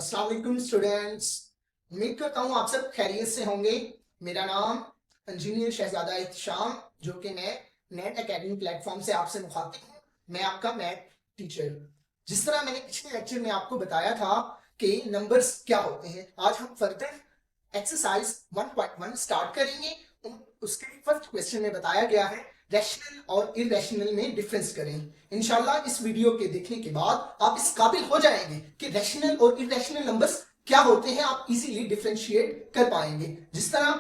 अस्सलाम वालेकुम स्टूडेंट्स। उम्मीद करता हूँ आप सब खैरियत से होंगे। मेरा नाम इंजीनियर शहजादा इत्तिशाम, जो कि मैं नेट एकेडमी प्लेटफॉर्म से आपसे मुखातिब हूँ। मैं आपका मैथ टीचर। जिस तरह मैंने पिछले लेक्चर में आपको बताया था कि नंबर्स क्या होते हैं, आज हम फर्दर एक्सरसाइज 1.1 स्टार्ट करेंगे। उसके फर्स्ट क्वेश्चन में बताया गया है रैशनल और इरेशनल में डिफरेंस करें। इंशाल्लाह इस वीडियो के देखने के बाद आप इस काबिल हो जाएंगे कि रैशनल और इरेशनल नंबर्स क्या होते हैं, आप इजीली डिफरेंशिएट कर पाएंगे। जिस तरह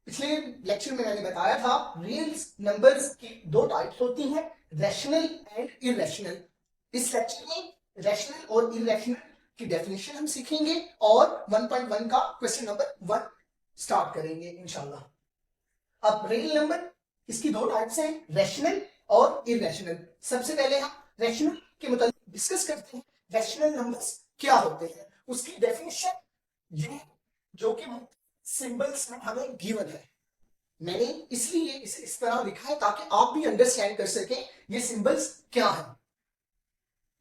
पिछले लेक्चर में मैंने बताया था, रियल नंबर्स की दो टाइप्स होती हैं, रैशनल एंड इरेशनल। इस लेक्चर में रैशनल और इरेशनल की डेफिनेशन हम सीखेंगे और 1.1 का क्वेश्चन नंबर 1 स्टार्ट करेंगे इंशाल्लाह। अब रियल नंबर, इसकी दो टाइप्स हैं, रैशनल और इरेशनल। सबसे पहले हम रैशनल के मतलब डिस्कस करते हैं। रैशनल नंबर्स क्या होते हैं, उसकी डेफिनेशन ये जो कि सिंबल्स में हमें गिवन है। मैंने इसलिए इसे इस तरह लिखा है ताकि आप भी अंडरस्टैंड कर सकें ये सिंबल्स क्या है।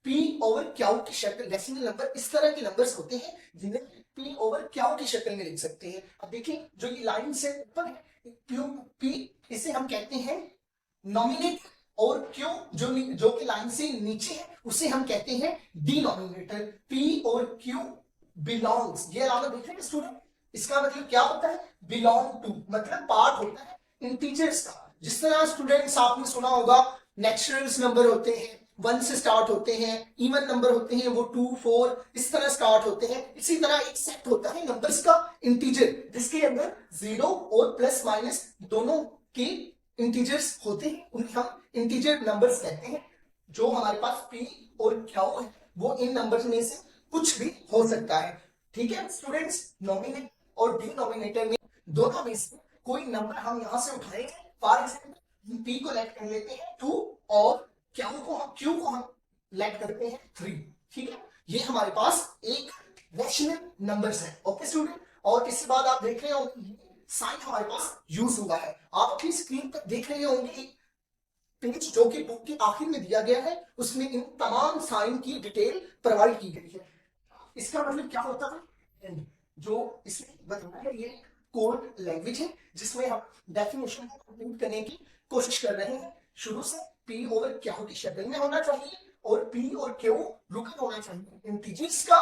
P ओवर क्यू की शक्ल, रैशनल नंबर इस तरह के नंबर्स होते हैं जिन्हें P ओवर क्यू की शक्ल में लिख सकते हैं। अब देखिए जो ये लाइन से ऊपर है क्यू P, इसे हम कहते हैं नॉमिनेटर, और क्यू जो कि लाइन से नीचे है उसे हम कहते हैं डिनोमिनेटर। P और Q बिलोंग्स, ये अलावा देख रहे हैं स्टूडेंट, इसका मतलब क्या होता है, बिलोंग टू मतलब पार्ट होता है इंटीजर्स का। जिस तरह स्टूडेंट्स आपने सुना होगा नेचुरल्स नंबर होते हैं 1 से स्टार्ट होते हैं, इवन नंबर होते हैं वो 2 4 इस तरह स्टार्ट होते हैं। इसी तरह एक सेट होता है नंबर्स का इंटीजर जिसके अंदर जीरो और प्लस माइनस दोनों के इंटीजर्स होते हैं, उन्हें हम इंटीजर नंबर्स कहते हैं। जो हमारे पास P और Q है वो इन नंबर्स में से कुछ भी हो सकता है। ठीक है स्टूडेंट्स, नॉमिनेटर और डिनोमिनेटर में दोनों में से कोई नंबर हम यहां से उठाएंगे। फॉर एग्जाम्पल P को लेट कर लेते हैं 2 और क्यू को हम लेट करते हैं 3। ठीक है, ये हमारे पास एक रैशनल नंबर्स है। ओके स्टूडेंट, और इसके बाद आप देख रहे होंगे साइन हमारे पास यूज हुआ है। आप अपनी स्क्रीन पर देख रहे होंगे पेज जो कि बुक के आखिर में दिया गया है, उसमें इन तमाम साइन की डिटेल प्रोवाइड की गई है। इसका मतलब क्या होता है, जो इसमें बताया है ये कोड लैंग्वेज है जिसमें हम डेफिनेशन को कंप्लीट करने की कोशिश कर रहे हैं। शुरू से P ओवर क्यू की शक्ल में होना चाहिए और P और Q लुकअप होना चाहिए इंटीजर्स का।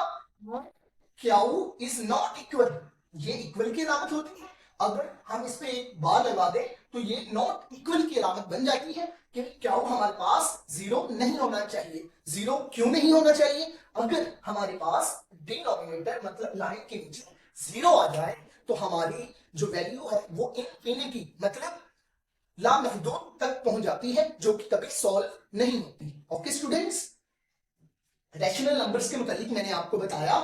Q इज नॉट इक्वल, ये इक्वल की अलामत होती है। अगर हम इस पे एक बार लगा दें तो ये नॉट इक्वल की अलामत बन जाती है कि Q हमारे पास जीरो नहीं होना चाहिए। जीरो क्यों नहीं होना चाहिए, अगर हमारे पास डिनोमिनेटर मतलब लाइन के नीचे जीरो आ जाए तो हमारी जो वैल्यू है वो इनफिनिटी मतलब लामहदूद तक पहुंच जाती है, जो कि कभी सॉल्व नहीं होती। ओके स्टूडेंट्स, रैशनल नंबर्स के मुतालिक मैंने आपको बताया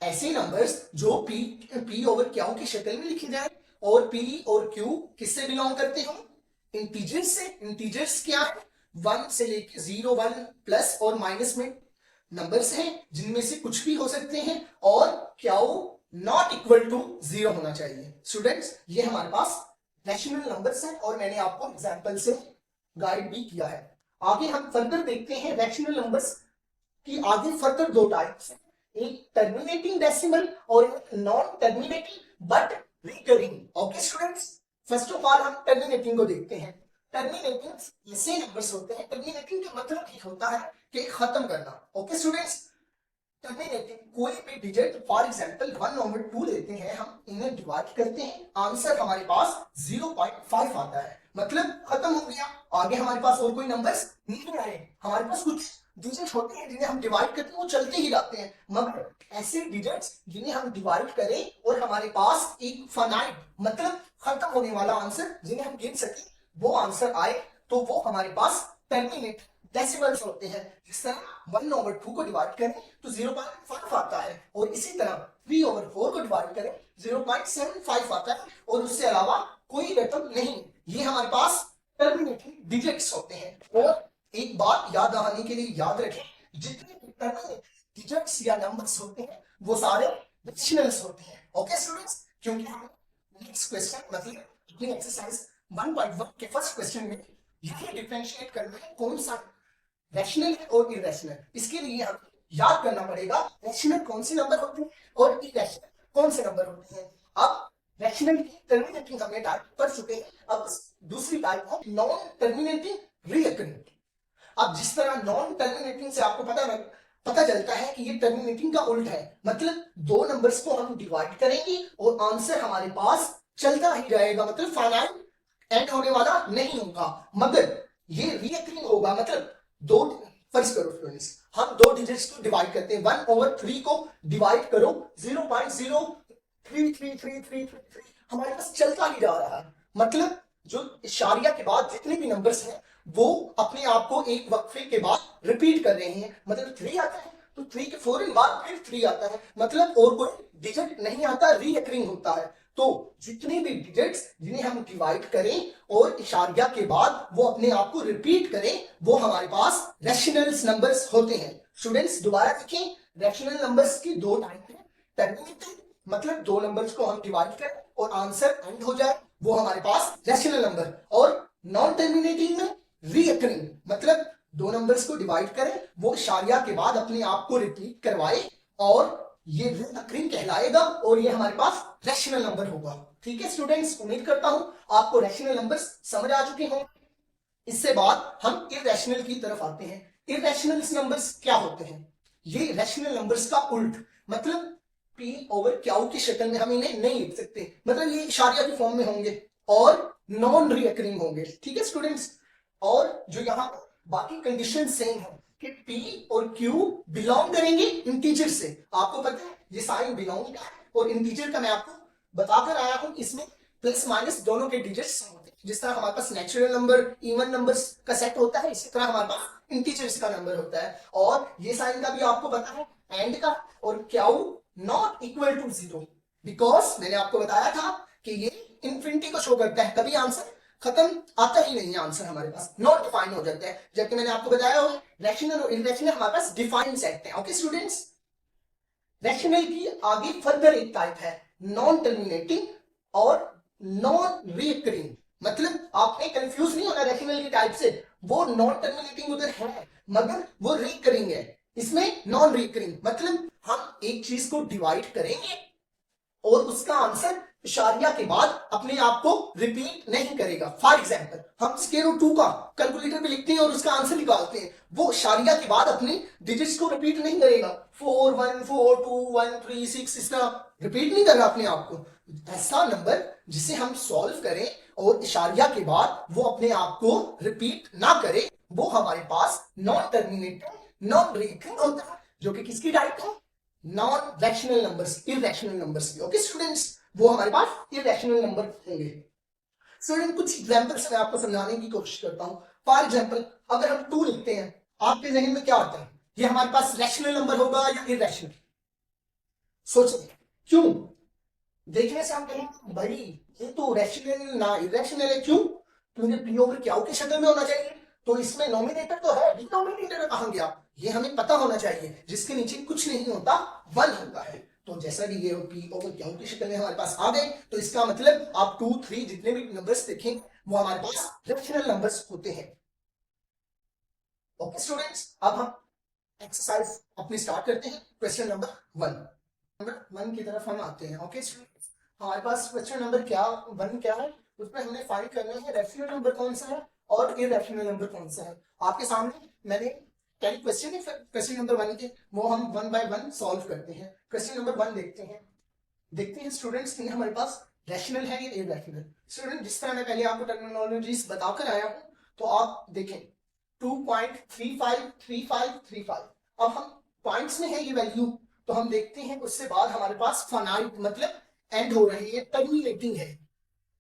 ऐसे नंबर्स जो P ओवर क्यू की शक्ल में लिखे जाए, और P और Q किससे बिलोंग करते हैं, इंटीजर्स से। इंटीजर्स क्या है, 1 से लेके 0 1 प्लस और माइनस में नंबर्स हैं जिनमें से कुछ भी हो सकते हैं, और Q नॉट इक्वल टू 0 होना चाहिए। स्टूडेंट्स, ये हमारे पास रैशनल नंबर्स हैं और मैंने आपको एग्जांपल से गाइड भी किया है। आगे हम फर्दर देखते हैं रैशनल नंबर्स की आगे फर्दर दो टाइप्स हैं, एक टर्मिनेटिंग डेसिमल और एक non terminating but recurring. Okay students, first of all हम टर्मिनेटिंग को देखते हैं। टर्मिनेटिंग ऐसे नंबर्स होते हैं, टर्मिनेटिंग का मतलब ये होता है कि खत्म करना। ओके स्टूडेंट्स, टर्मिनेटिंग कोई भी डिजिट फॉर एग्जांपल 1 ओवर 2 लेते हैं, हम इन्हें डिवाइड करते हैं, आंसर हमारे पास 0.5 आता है, मतलब खत्म हो गया। आगे हमारे पास और कोई नंबर्स नहीं आए, हमारे पास कुछ डिजिट होते हैं जिन्हें हम डिवाइड करते हैं, वो चलते ही रहते हैं। मगर ऐसे डिजिट्स जिन्हें हम डिवाइड करें और हमारे पास एक फाइनाइट मतलब खत्म होने वाला आंसर जिन्हें हम गिन सके वो आंसर आए, तो वो हमारे पास टर्मिनेट डेसिमल्स होते हैं। जिस तरह 1 ओवर 2 को डिवाइड करें तो 0.5 आता है, और इसी तरह 3 ओवर 4 को डिवाइड करें 0.75 आता है, और उससे अलावा कोई रकम नहीं। ये हमारे पास टर्मिनेटिंग डिजिट्स होते हैं। और एक बात याद रखने के लिए याद रखें, जितने भी टर्मिनेटिंग डिजिट्स या नंबर्स होते हैं वो सारे रैशनल्स होते हैं। ओके स्टूडेंट्स, क्योंकि हम नेक्स्ट क्वेश्चन मतलब अपनी एक्सरसाइज 1.1 के फर्स्ट क्वेश्चन में ये डिफरेंशिएट करना है कौन सा रैशनल है और इरेशनल। इसके लिए हम याद करना पड़ेगा रैशनल कौन से नंबर होते हैं और इरेशनल कौन से नंबर होते हैं। अब रैशनल की टर्मिनेटिंग हमने टाइप कर चुके हैं, अब दूसरी टाइप है नॉन टर्मिनेटिंग रीअकरिंग। अब जिस तरह नॉन टर्मिनेटिंग से आपको पता चलता है कि ये टर्मिनेटिंग का उल्ट है, मतलब दो नंबर्स को हम डिवाइड करेंगे और आंसर हमारे पास चलता ही जाएगा, मतलब फाइनाइट एंड होने वाला नहीं होगा। मगर ये रीअकरिंग होगा, मतलब दो, फर्ज करो स्टूडेंट्स हम दो डिजिट्स को डिवाइड करते हैं, 1/3 को डिवाइड करो 0.0333333 हमारे पास चलता ही जा रहा है, मतलब जो इशारिया के बाद जितने भी नंबर्स हैं वो अपने आप को एक वक्फे के बाद रिपीट कर रहे हैं, मतलब 3 आता है तो 3 के फौरन बाद फिर 3 आता है, मतलब और कोई डिजिट नहीं आता, रीअकरिंग होता है। तो जितने भी डिजिट्स जिन्हें हम डिवाइड करें और इशारिया के बाद वो अपने आप को रिपीट करें वो हमारे पास रैशनल नंबर्स होते हैं। स्टूडेंट्स दोबारा देखें, रैशनल नंबर्स की दो टाइप है, टर्मिनेटिंग मतलब दो नंबर्स को हम डिवाइड करें और आंसर एंड हो जाए वो हमारे पास रैशनल नंबर, और नॉन टर्मिनेटिंग में रीअकरिंग मतलब दो नंबर्स को डिवाइड करें वो इशारिया के बाद अपने आप को रिपीट करवाए और ये रीअकरिंग कहलाएगा और ये हमारे पास रैशनल नंबर होगा। ठीक है स्टूडेंट्स, उम्मीद करता हूं आपको रैशनल नंबर्स समझ आ चुके हों। इससे बाद हम इरैशनल की तरफ आते हैं। इरैशनल नंबर्स क्या होते हैं? ये रैशनल नंबर्स का उल्ट, मतलब P ओवर Q की शक्ल में हम इन्हें नहीं लिख सकते, मतलब ये इशारिया की फॉर्म में होंगे और नॉन रीअकरिंग होंगे। ठीक है स्टूडेंट्स, और जो यहाँ बाकी कंडीशन सेम है कि P और Q बिलोंग करेंगे इंटीजर से। आपको पता है ये साइन बिलोंग का है और इंटीजर का मैं आपको बताकर आया हूं, इसमें प्लस माइनस दोनों के डिजिट्स होते हैं। जिस तरह हमारे पास नेचुरल नंबर इवन नंबर्स का सेट होता है, इसी तरह हमारे पास इंटीजर्स का नंबर होता है। और ये साइन का भी आपको पता है एंड का, और Q not equal to 0 because मैंने आपको बताया था कि ये इंफिनिटी को शो करता है, कभी आंसर खत्म आता ही नहीं है, आंसर हमारे पास नॉट डिफाइन हो जाता है। जबकि मैंने आपको बताया हो रैशनल और इरैशनल हमारे पास डिफाइंड सेट है। ओके स्टूडेंट्स, रैशनल की आगे फर्दर एक टाइप है नॉन टर्मिनेटिंग और नॉन रीअकरिंग, मतलब आपने कंफ्यूज नहीं होना रैशनल की टाइप से, वो नॉन टर्मिनेटिंग उधर है मगर वो रीअकरिंग है, इसमें नॉन रीअकरिंग मतलब हम एक चीज को डिवाइड करेंगे और उसका आंसर इशारिया के बाद अपने आप को रिपीट नहीं करेगा। फॉर एग्जाम्पल हम स्क्वायर रूट 2 का कैलकुलेटर पे लिखते हैं और उसका आंसर निकालते हैं, वो इशारिया के बाद अपने डिजिट्स को रिपीट नहीं करेगा, 4 1 4 2 1 3 6 इसका रिपीट नहीं करेगा अपने आप को। ऐसा नंबर जिसे हम सॉल्व करें और इशारिया के बाद वो अपने आप को रिपीट ना करे वो हमारे पास नॉन टर्मिनेटिंग नॉन रीअकरिंग होता है, जो कि किसकी टाइप है? Non rational numbers, irrational numbers की। ओके स्टूडेंट्स, वो हमारे पास इरैशनल नंबर होंगे। स्टूडेंट कुछ एग्जांपल्स मैं आपको समझाने की कोशिश करता हूं। फॉर एग्जांपल अगर हम 2 लिखते हैं, आपके जहन में क्या आता है? ये हमारे पास रैशनल नंबर होगा या इरैशनल? सोचिए, क्यों? देखने से हम कहेंगे भाई ये तो रैशनल ना इरैशनल है, क्यों? क्योंकि पी ओवर क्यू की शक्ल में होना चाहिए, तो इसमें नोमिनेटर तो है, डिनोमिनेटर कहां गया? ये हमें पता होना चाहिए, जिसके नीचे कुछ नहीं होता 1 होता है। तो जैसा कि ये पी ओवर क्यू की शक्ल में हमारे पास आ गए, तो इसका मतलब आप 2 3 जितने भी नंबर्स देखें वो हमारे पास रैशनल नंबर्स होते हैं। ओके स्टूडेंट्स, अब हम एक्सरसाइज अपनी स्टार्ट करते हैं। क्वेश्चन नंबर 1, नंबर 1 की तरफ हम आते हैं। ओके स्टूडेंट्स, हमारे पास क्वेश्चन नंबर 1 क्या है, उसमें हमने फाइंड करना है रैशनल नंबर कौन सा है और इरैशनल नंबर कौन सा है। आपके सामने मैंने 10 क्वेश्चन है क्वेश्चन नंबर 1 के, वो हम 1 बाय 1 सॉल्व करते हैं। क्वेश्चन नंबर 1 देखते हैं स्टूडेंट्स कि हमारे पास रैशनल है या इरैशनल। स्टूडेंट जिस तरह मैं पहले आपको टर्मिनोलॉजीज बताकर आया हूं, तो आप देखें 2.353535, अब हम पॉइंट्स में है ये वैल्यू, तो हम देखते हैं उससे बाद हमारे पास फाइनाइट मतलब एंड हो रही है, टर्मिनेटिंग है।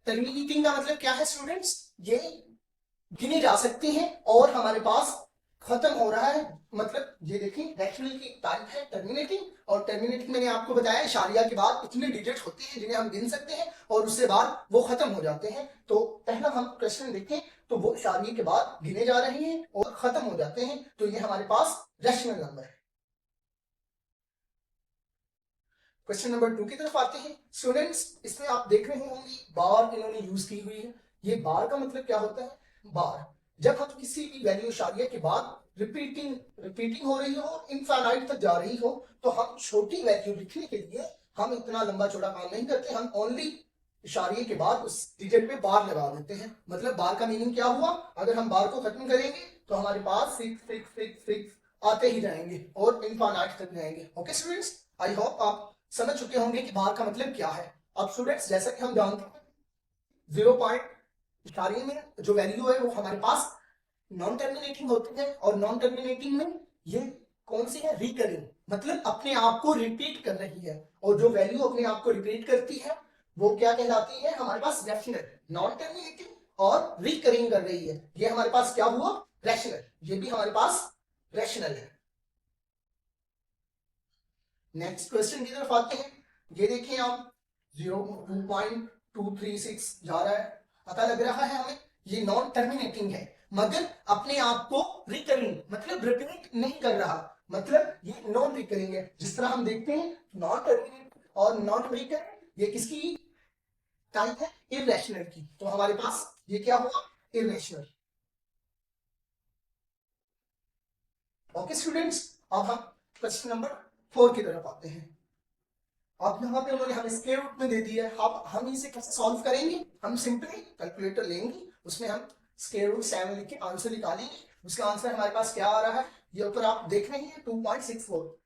टर्मिनेटिंग का मतलब क्या है स्टूडेंट्स? ये गिने जा सकते हैं और हमारे पास खत्म हो रहा है, मतलब ये देखिए रैशनल की टाइप है टर्मिनेटिंग, और टर्मिनेटिंग मैंने आपको बताया इशारिया के बाद इतने डिजिट होते हैं जिन्हें हम गिन सकते हैं और उससे बाद वो खत्म हो जाते हैं। तो पहला हम क्वेश्चन देखें तो वो इशारिये के बाद गिने जा रहे हैं और खत्म हो जाते हैं, तो ये हमारे पास रैशनल नंबर है। क्वेश्चन नंबर 2 की तरफ आते हैं। स्टूडेंट्स इसमें आप देख रहे होंगे बार इन्होंने यूज की हुई है। ये बार का मतलब क्या होता है? बार जब हम किसी भी वैल्यू इशारिया के बाद रिपीटिंग हो रही हो, इनफाइनाइट तक जा रही हो, तो हम छोटी वैल्यू लिखने के लिए हम इतना लंबा चौड़ा काम नहीं करते, हम ओनली इशारिये के बाद उस डिजिट पे बार लगा देते हैं। मतलब बार का मीनिंग क्या हुआ, अगर हम बार को खत्म करेंगे तो हमारे पास 6 आते ही जाएंगे और इनफाइनाइट तक जाएंगे। ओके स्टूडेंट्स, आई होप आप समझ चुके होंगे कि बार का मतलब क्या है। अब स्टूडेंट्स जैसा कि हम जानते हैं 0 पॉइंट इशारे में जो वैल्यू है वो हमारे पास नॉन टर्मिनेटिंग होती है, और नॉन टर्मिनेटिंग में ये कौन सी है, रिकरिंग, मतलब अपने आप को रिपीट कर रही है। और जो वैल्यू अपने आप को रिपीट करती है वो क्या कहलाती है, हमारे पास रैशनल। नॉन टर्मिनेटिंग और रिकरिंग कर रही है, ये हमारे पास क्या हुआ, रैशनल। ये भी हमारे पास रैशनल है। नेक्स्ट क्वेश्चन की तरफ आते हैं। ये देखिए आप 2.236 जा रहा है, पता लग रहा है हमें ये नॉन टर्मिनेटिंग है, मगर अपने आप को रिकरिंग मतलब रिपीट नहीं कर रहा, मतलब ये नॉन रिकरिंग है। जिस तरह हम देखते हैं नॉन टर्मिनेटिंग और नॉन रिकरिंग ये किसकी टाइप है, इररेशनल की। तो हमारे पास ये क्या हुआ, इररेशनल। ओके स्टूडेंट्स, अब हम क्वेश्चन नंबर 4 की तरफ आते हैं। अब यहाँ पे उन्होंने हमें स्क्वायर रूट में दे दिया है, अब हम इसे कैसे सॉल्व करेंगे, हम सिंपली कैलकुलेटर लेंगे, उसमें हम स्क्वायर रूट 7 लिख के आंसर निकालेंगे। उसका आंसर हमारे पास क्या आ रहा है, ये ऊपर आप देख रहे हैं 2.64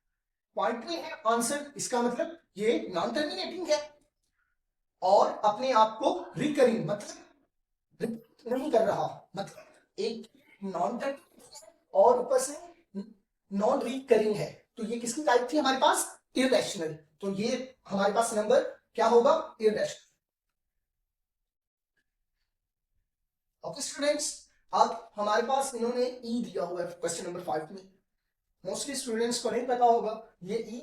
पॉइंट में है आंसर। इसका मतलब ये नॉन टर्मिनेटिंग है और अपने आप को रिकरिंग मतलब रिपीट नहीं कर रहा, मतलब एक नॉन टर्मिनेटिंग और ऊपर से नॉन रिकरिंग है। तो ये किसकी टाइप थी हमारे पास, इररेशनल। तो ये हमारे पास नंबर क्या होगा, इररेशनल। ओके स्टूडेंट्स, अब हमारे पास इन्होंने ई दिया हुआ है क्वेश्चन नंबर 5 में। मोस्टली स्टूडेंट्स को नहीं पता होगा, ये ई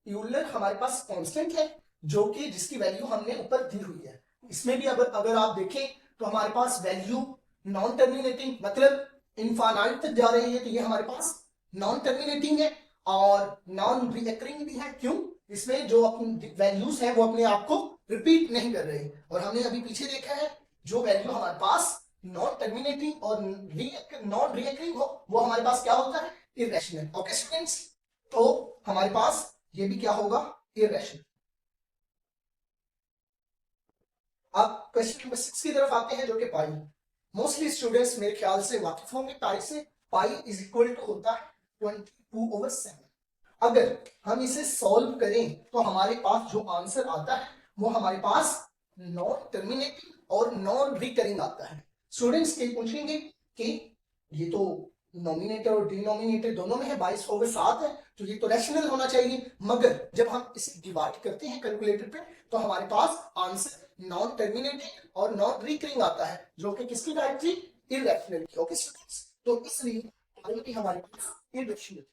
यूलर हमारे पास कांस्टेंट है, जो कि जिसकी वैल्यू हमने ऊपर दी हुई है। इसमें भी अगर आप देखें तो हमारे पास वैल्यू नॉन टर्मिनेटिंग मतलब इनफाइनाइट तक जा रही है, तो ये हमारे पास नॉन टर्मिनेटिंग है और नॉन रिकरिंग भी है। क्यों, इसमें जो अपनी वैल्यूज है वो अपने आप को रिपीट नहीं कर रही। और हमने अभी पीछे देखा है जो वैल्यू हमारे पास नॉन टर्मिनेटिंग और नॉन रिकरिंग हो वो हमारे पास क्या होता है, इररेशनल। ओके स्टूडेंट्स, तो हमारे पास ये भी क्या होगा, इररेशनल। अब क्वेश्चन नंबर 6 की तरफ आते हैं, जो कि पाई। मोस्टली स्टूडेंट्स मेरे ख्याल से वाकिफ होंगे पाई से। पाई इज इक्वल टू होता है 22/7। अगर हम इसे सॉल्व करें तो हमारे पास जो आंसर आता है वो हमारे पास नॉन टर्मिनेटिंग और नॉन रिकरिंग आता है। स्टूडेंट्स के पूछेंगे कि ये तो नॉमिनेटर और डिनोमिनेटर दोनों में है, 22/7 है, तो ये तो रैशनल होना चाहिए। मगर जब हम इसे डिवाइड करते हैं कैलकुलेटर पे तो हमारे पास आंसर नॉन टर्मिनेटिंग और नॉन रिकरिंग आता है, जो कि किसकी टाइप थी, इररेशनल की। ओके स्टूडेंट्स, तो इसलिए हमारे पास इररेशनल।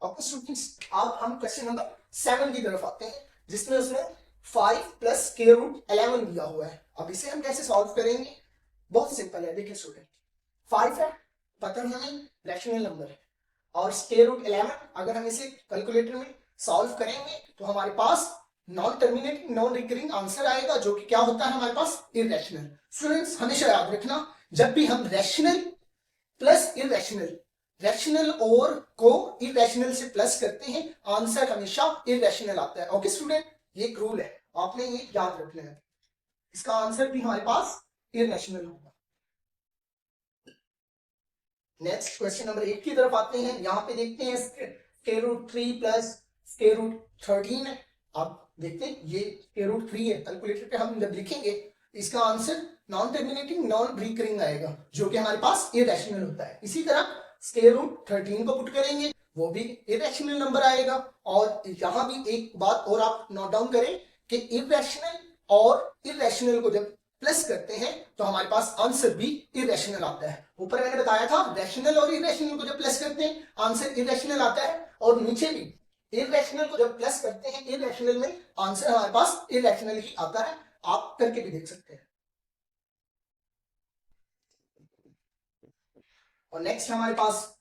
ओके स्टूडेंट्स, अब हम क्वेश्चन नंबर 7 की तरफ आते हैं, जिसमें उसने 5 प्लस स्क्वायर रूट 11 दिया हुआ है। अब इसे हम कैसे सॉल्व करेंगे, बहुत सिंपल है। देखिए स्टूडेंट, 5 है, पता है हमें रैशनल नंबर है, और स्क्वायर रूट 11 अगर हम इसे कैलकुलेटर में सॉल्व करेंगे तो हमारे पास non terminating non recurring answer आएगा, जो कि क्या होता है हमारे पास, इररेशनल। स्टूडेंट्स हमेशा याद रखना, जब भी हम रैशनल प्लस इररेशनल, रैशनल और को इररेशनल से प्लस करते हैं, आंसर हमेशा इररेशनल आता है। ओके स्टूडेंट, ये एक रूल है, आपने ये याद रखना है। इसका आंसर भी हमारे पास इररेशनल होगा। नेक्स्ट क्वेश्चन नंबर 8 की तरफ आते हैं। यहाँ पे देखते हैं square root 3 plus square root 13 है। अब देखते हैं ये स्क्वायर रूट 3 है, कैलकुलेटर पे हम जब लिखेंगे इसका answer non terminating non recurring आएगा, जो कि हमारे पास इररेशनल होता है। इसी तरह स्क्वायर रूट 13 को पुट करेंगे, वो भी इररेशनल नंबर आएगा। और यहाँ भी एक बात और आप नोट डाउन करें कि इररेशनल और इररेशनल को जब प्लस करते हैं तो हमारे पास आंसर भी इररेशनल आता है। ऊपर मैंने बताया था रैशनल और इररेशनल को जब प्लस करते हैं आंसर इररेशनल आता है, और नीचे भी इररेशनल को जब प्लस करते हैं इररेशनल में आंसर हमारे पास इररेशनल ही आता है। आप करके भी देख सकते हैं। और नेक्स्ट हमारे पास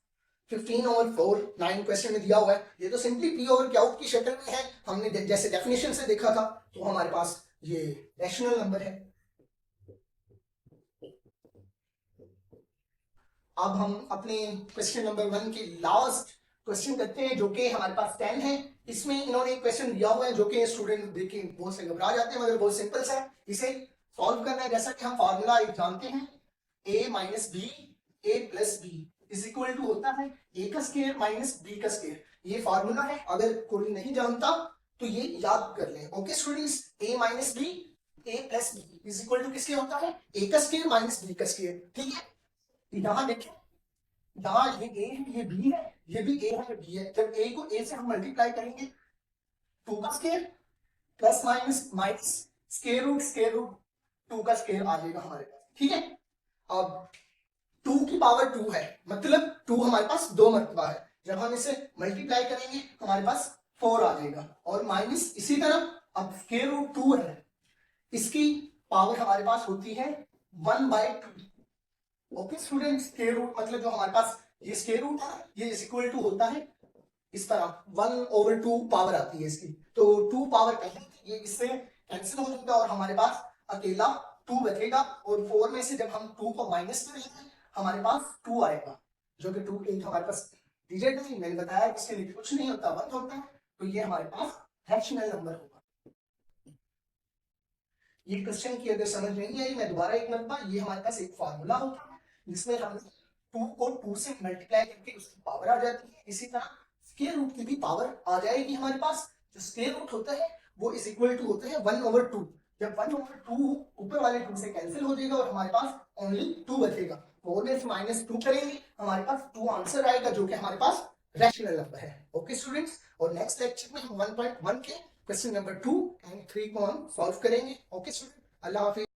15 और 4 9 क्वेश्चन में दिया हुआ है। ये तो सिंपली पी ओवर क्यू की शक्ल में है, हमने जैसे डेफिनेशन से देखा था। तो हमारे पास ये रैशनल नंबर है, अब हम अपने क्वेश्चन नंबर 1 के लास्ट क्वेश्चन करते हैं, जो कि हमारे पास 10 है। इसमें इन्होंने एक क्वेश्चन दिया हुआ है जो कि स्टूडेंट देख के बहुत से घबरा जाते हैं, मगर बहुत सिंपल सा है। इसे सॉल्व करना है। जैसा कि हम फॉर्मूला एक जानते हैं, a minus B A plus B is equal to होता है a का स्क्वायर माइनस b का स्क्वायर। ये फॉर्मूला है, अगर कोई नहीं जानता तो ये याद कर लें। Okay students, a minus B A plus B is equal to किसके होता है, a का स्क्वायर माइनस b का स्क्वायर। ठीक है, यहाँ देखें, यहाँ ये a है, ये b है, ये भी a है, ये b है। जब a को a से हम मल्टीप्लाई करेंगे, 2 का square plus minus minus square root 2 का स्क्वायर आ जाएगा हमारे पास। ठीक है, अब 2 की पावर 2 है, मतलब 2 हमारे पास 2 मरतबा है। जब हम इसे मल्टीप्लाई करेंगे हमारे पास 4 आ जाएगा, और माइनस इसी तरह अब स्क्वायर रूट 2 है, इसकी पावर हमारे पास होती है 1/2। ओके स्टूडेंट, स्क्वायर रूट मतलब जो हमारे पास ये स्क्वायर रूट है, ये इज इक्वल टू होता है इस तरह 1/2 पावर आती है इसकी। तो 2 पावर पहले ये इससे कैंसिल हो जाएगा और हमारे पास अकेला 2 बचेगा, और 4 में से जब हम 2 को माइनस करेंगे हमारे पास 2 आएगा, जो कि 2 एक हमारे पास डिजिट नहीं, मैंने बताया इसके लिए कुछ नहीं होता, 1 होता है। तो ये हमारे पास रैशनल नंबर होगा। ये क्वेश्चन की अगर समझ नहीं आई, मैं दोबारा एक मरतबा, ये हमारे पास एक फार्मूला होता है जिसमें हम 2 को 2 से मल्टीप्लाई करके उसकी पावर आ जाती है। इसी तरह स्क्वायर रूट की भी पावर आ जाएगी हमारे पास। जो स्क्वायर रूट होता है वो इज इक्वल टू होता है 1/2। जब 1/2 ऊपर वाले 2 से कैंसिल हो जाएगा और हमारे पास ओनली 2 बचेगा। 4 में से -2 करेंगे हमारे पास 2 आंसर आएगा, जो कि हमारे पास रैशनल नंबर है। ओके स्टूडेंट्स, और नेक्स्ट लेक्चर में हम 1.1 के क्वेश्चन नंबर 2 एंड 3 को हम सॉल्व करेंगे। ओके स्टूडेंट, अल्लाह हाफिज।